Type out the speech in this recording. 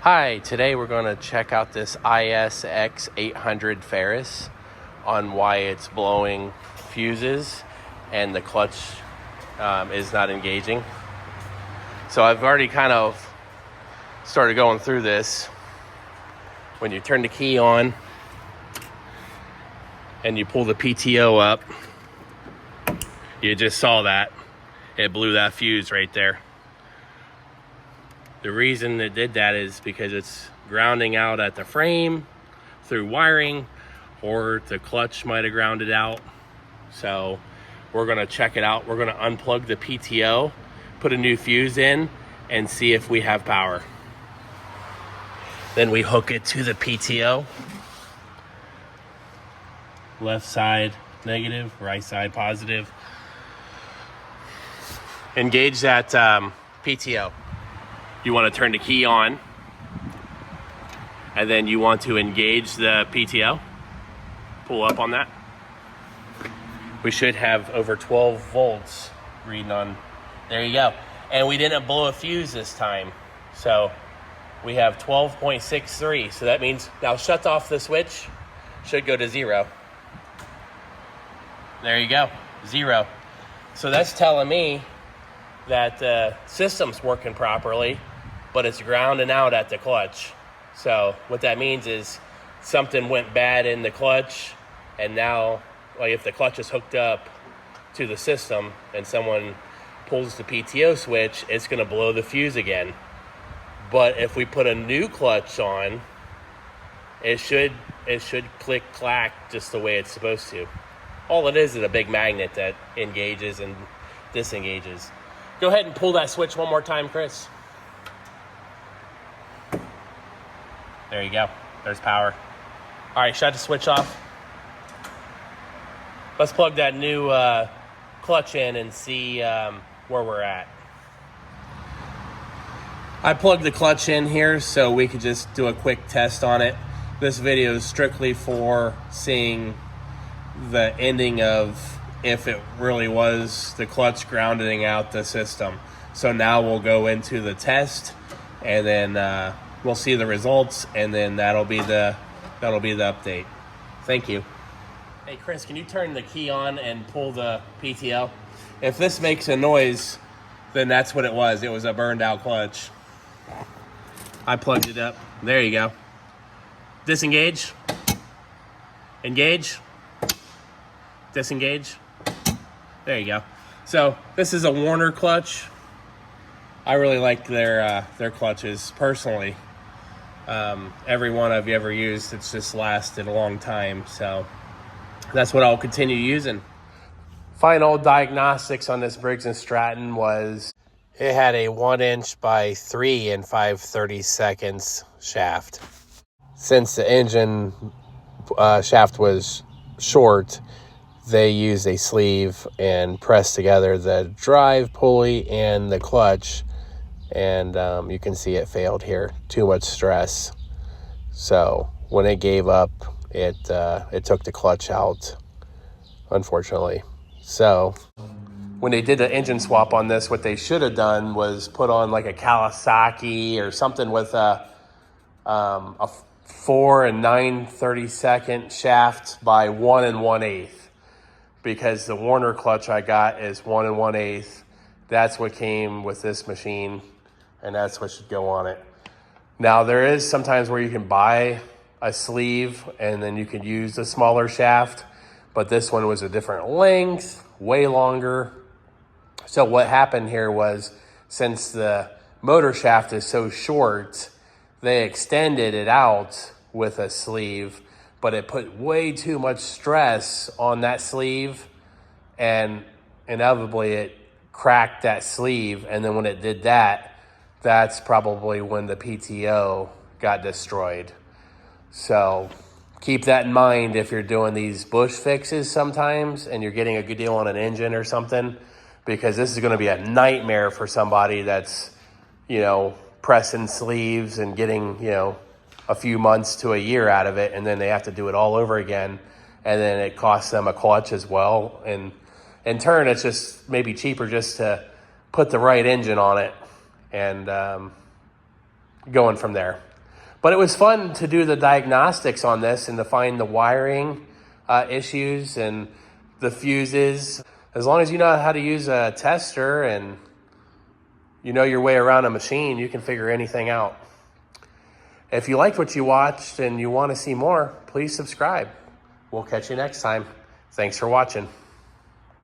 Hi, today we're going to check out this ISX 800 Ferris on why it's blowing fuses and the clutch is not engaging. So I've already kind of started going through this. When you turn the key on and you pull the PTO up, you just saw that. It blew that fuse right there. The reason it did that is because it's grounding out at the frame through wiring, or the clutch might have grounded out. So we're gonna check it out. We're gonna unplug the PTO, put a new fuse in, and see if we have power. Then we hook it to the PTO. Left side negative, right side positive. Engage that PTO. You want to turn the key on, and then you want to engage the PTO. Pull up on that. We should have over 12 volts reading on. There you go. And we didn't blow a fuse this time. So we have 12.63. So that means now shut off the switch. Should go to 0. There you go, 0. So that's telling me that the system's working properly, but it's grounding out at the clutch. So what that means is something went bad in the clutch, and now, like, if the clutch is hooked up to the system and someone pulls the PTO switch, it's gonna blow the fuse again. But if we put a new clutch on, it should click clack just the way it's supposed to. All it is a big magnet that engages and disengages. Go ahead and pull that switch one more time, Chris. There you go. There's power. All right, shut the switch off. Let's plug that new clutch in and see where we're at. I plugged the clutch in here so we could just do a quick test on it. This video is strictly for seeing the ending of if it really was the clutch grounding out the system. So now we'll go into the test, and then we'll see the results, and then that'll be the update. Thank you. Hey Chris, can you turn the key on and pull the PTO? If this makes a noise, then that's what it was. It was a burned out clutch. I plugged it up. There you go. Disengage. Engage. Disengage. There you go. So this is a Warner clutch. I really like their clutches personally. Every one I've ever used, it's just lasted a long time. So that's what I'll continue using. Final diagnostics on this Briggs & Stratton was it had a 1" by 3 and 5/32 shaft. Since the engine shaft was short, they used a sleeve and pressed together the drive pulley and the clutch, and you can see it failed here. Too much stress. So when it gave up, it took the clutch out, unfortunately. So when they did the engine swap on this, what they should have done was put on like a Kawasaki or something with a 4 9/32 shaft by 1 1/8. Because the Warner clutch I got is 1 1/8. That's what came with this machine, and that's what should go on it. Now there is sometimes where you can buy a sleeve and then you can use the smaller shaft, but this one was a different length, way longer. So what happened here was, since the motor shaft is so short, they extended it out with a sleeve, but it put way too much stress on that sleeve, and inevitably it cracked that sleeve. And then when it did that, that's probably when the PTO got destroyed. So keep that in mind if you're doing these bush fixes sometimes and you're getting a good deal on an engine or something, because this is going to be a nightmare for somebody that's, pressing sleeves and getting, a few months to a year out of it, and then they have to do it all over again, and then it costs them a clutch as well. And in turn, it's just maybe cheaper just to put the right engine on it and going from there. But it was fun to do the diagnostics on this and to find the wiring issues and the fuses. As long as you know how to use a tester and you know your way around a machine, you can figure anything out. If you liked what you watched and you want to see more, please subscribe. We'll catch you next time. Thanks for watching.